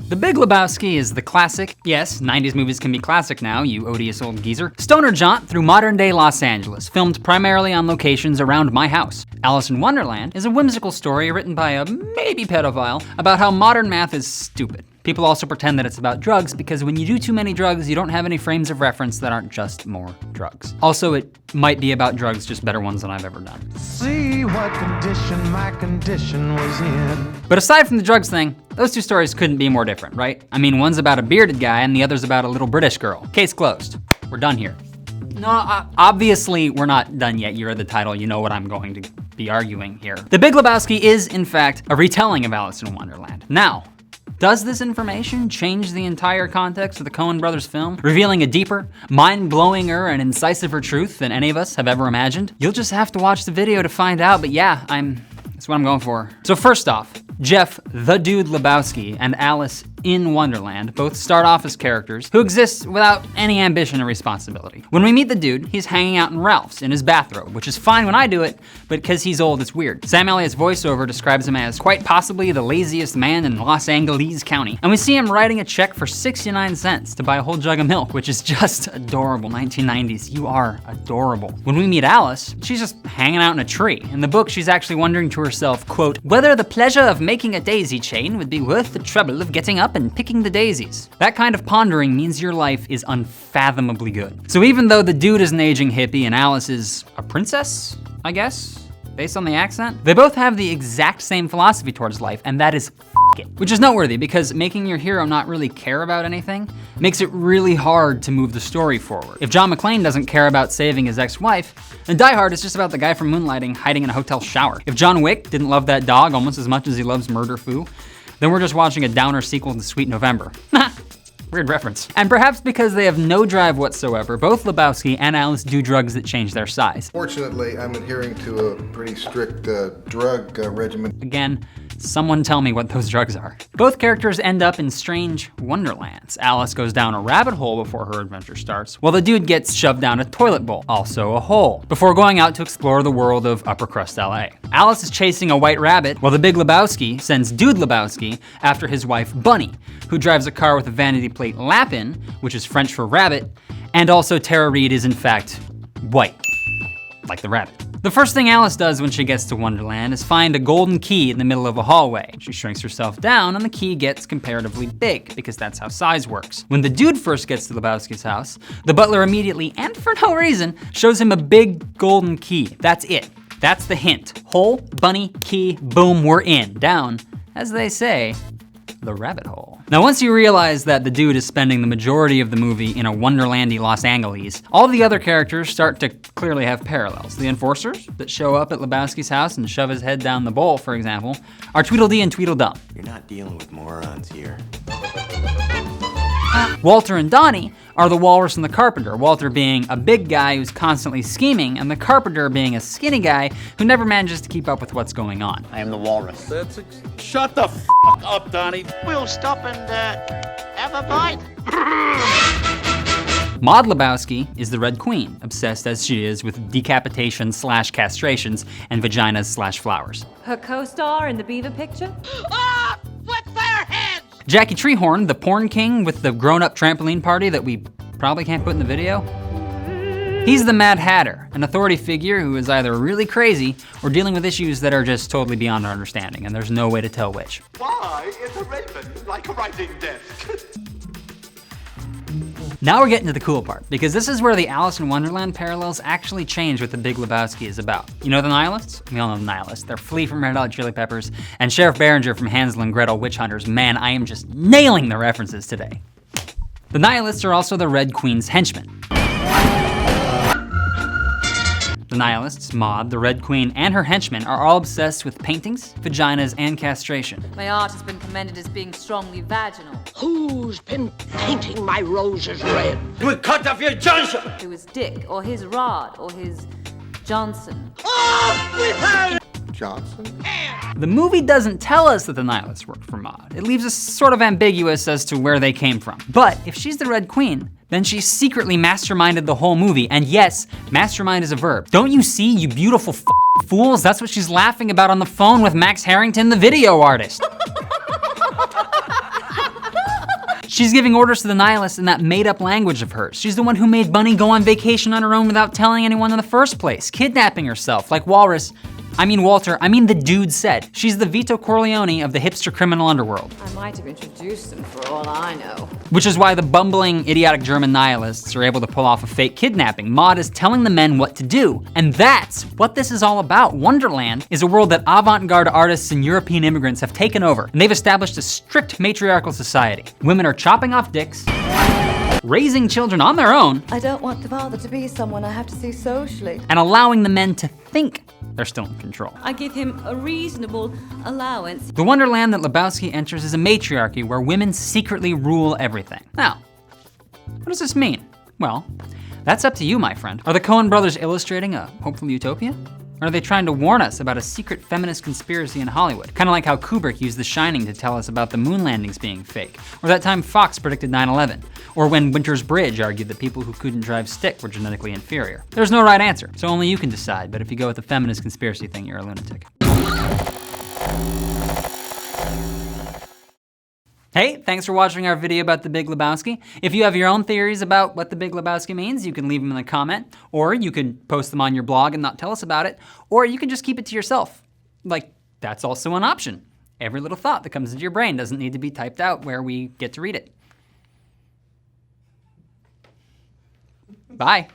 The Big Lebowski is the classic, yes, 90s movies can be classic now, you odious old geezer, stoner jaunt through modern-day Los Angeles, filmed primarily on locations around my house. Alice in Wonderland is a whimsical story written by a maybe pedophile about how modern math is stupid. People also pretend that it's about drugs because when you do too many drugs, you don't have any frames of reference that aren't just more drugs. Also, it might be about drugs, just better ones than I've ever done. See what condition my condition was in. But aside from the drugs thing, those two stories couldn't be more different, right? I mean, one's about a bearded guy and the other's about a little British girl. Case closed. We're done here. No, obviously we're not done yet. You read the title, you know what I'm going to be arguing here. The Big Lebowski is, in fact, a retelling of Alice in Wonderland. Now, does this information change the entire context of the Coen brothers film, revealing a deeper, mind-blowinger, and incisiver truth than any of us have ever imagined? You'll just have to watch the video to find out, but yeah, that's what I'm going for. So first off, Jeff, the Dude Lebowski, and Alice in Wonderland both start off as characters who exist without any ambition or responsibility. When we meet the dude, he's hanging out in Ralph's in his bathrobe, which is fine when I do it, but because he's old, it's weird. Sam Elliott's voiceover describes him as quite possibly the laziest man in Los Angeles County. And we see him writing a check for 69 cents to buy a whole jug of milk, which is just adorable. 1990s, you are adorable. When we meet Alice, she's just hanging out in a tree. In the book, she's actually wondering to herself, quote, whether the pleasure of making a daisy chain would be worth the trouble of getting up and picking the daisies. That kind of pondering means your life is unfathomably good. So even though the dude is an aging hippie and Alice is a princess, I guess, based on the accent, they both have the exact same philosophy towards life, and that is f it. Which is noteworthy because making your hero not really care about anything makes it really hard to move the story forward. If John McClane doesn't care about saving his ex-wife, then Die Hard is just about the guy from Moonlighting hiding in a hotel shower. If John Wick didn't love that dog almost as much as he loves Murder Foo, then we're just watching a downer sequel to Sweet November. Weird reference. And perhaps because they have no drive whatsoever, both Lebowski and Alice do drugs that change their size. Fortunately, I'm adhering to a pretty strict drug regimen. Again, someone tell me what those drugs are. Both characters end up in strange wonderlands. Alice goes down a rabbit hole before her adventure starts, while the dude gets shoved down a toilet bowl, also a hole, before going out to explore the world of upper crust LA. Alice is chasing a white rabbit, while the Big Lebowski sends Dude Lebowski after his wife Bunny, who drives a car with a vanity plate Lapin, which is French for rabbit, and also Tara Reid is in fact white, like the rabbit. The first thing Alice does when she gets to Wonderland is find a golden key in the middle of a hallway. She shrinks herself down and the key gets comparatively big, because that's how size works. When the dude first gets to Lebowski's house, the butler immediately, and for no reason, shows him a big golden key. That's it. That's the hint. Hole, bunny, key, boom, we're in. Down, as they say, the rabbit hole. Now once you realize that the dude is spending the majority of the movie in a wonderlandy Los Angeles, all the other characters start to clearly have parallels. The enforcers that show up at Lebowski's house and shove his head down the bowl, for example, are Tweedledee and Tweedledum. You're not dealing with morons here. Walter and Donnie are the walrus and the carpenter, Walter being a big guy who's constantly scheming, and the carpenter being a skinny guy who never manages to keep up with what's going on. I am the walrus. Shut the f up, Donnie. We'll stop and have a bite. Maude Lebowski is the Red Queen, obsessed as she is with decapitation/castrations and vaginas/flowers. Her co-star in the Beaver picture? Ah! What's their heads? Jackie Treehorn, the porn king with the grown-up trampoline party that we probably can't put in the video. He's the Mad Hatter, an authority figure who is either really crazy or dealing with issues that are just totally beyond our understanding, and there's no way to tell which. Why is a raven like a writing desk? Now we're getting to the cool part, because this is where the Alice in Wonderland parallels actually change what the Big Lebowski is about. You know the Nihilists? We all know the Nihilists. They're Flea from Red Hot Chili Peppers and Sheriff Behringer from Hansel and Gretel Witch Hunters. Man, I am just nailing the references today. The Nihilists are also the Red Queen's henchmen. The Nihilists, Maude, the Red Queen, and her henchmen are all obsessed with paintings, vaginas, and castration. My art has been commended as being strongly vaginal. Who's been painting my roses red? We'll cut off your Johnson. It was Dick, or his Rod, or his Johnson. Off with her! Johnson? The movie doesn't tell us that the Nihilists worked for Maude. It leaves us sort of ambiguous as to where they came from. But if she's the Red Queen, then she secretly masterminded the whole movie. And yes, mastermind is a verb. Don't you see, you beautiful fools? That's what she's laughing about on the phone with Max Harrington, the video artist. She's giving orders to the nihilists in that made-up language of hers. She's the one who made Bunny go on vacation on her own without telling anyone in the first place, kidnapping herself, like Walter, the dude said. She's the Vito Corleone of the hipster criminal underworld. I might have introduced them for all I know. Which is why the bumbling, idiotic German nihilists are able to pull off a fake kidnapping. Maud is telling the men what to do. And that's what this is all about. Wonderland is a world that avant-garde artists and European immigrants have taken over. And they've established a strict matriarchal society. Women are chopping off dicks, raising children on their own. I don't want the father to be someone I have to see socially. And allowing the men to think they're still in control. I give him a reasonable allowance. The Wonderland that Lebowski enters is a matriarchy where women secretly rule everything. Now, what does this mean? Well, that's up to you, my friend. Are the Coen brothers illustrating a hopeful utopia? Or are they trying to warn us about a secret feminist conspiracy in Hollywood? Kind of like how Kubrick used The Shining to tell us about the moon landings being fake, or that time Fox predicted 9/11, or when Winter's Bridge argued that people who couldn't drive stick were genetically inferior. There's no right answer, so only you can decide, but if you go with the feminist conspiracy thing, you're a lunatic. Hey, thanks for watching our video about The Big Lebowski. If you have your own theories about what The Big Lebowski means, you can leave them in the comment, or you could post them on your blog and not tell us about it, or you can just keep it to yourself. Like, that's also an option. Every little thought that comes into your brain doesn't need to be typed out where we get to read it. Bye.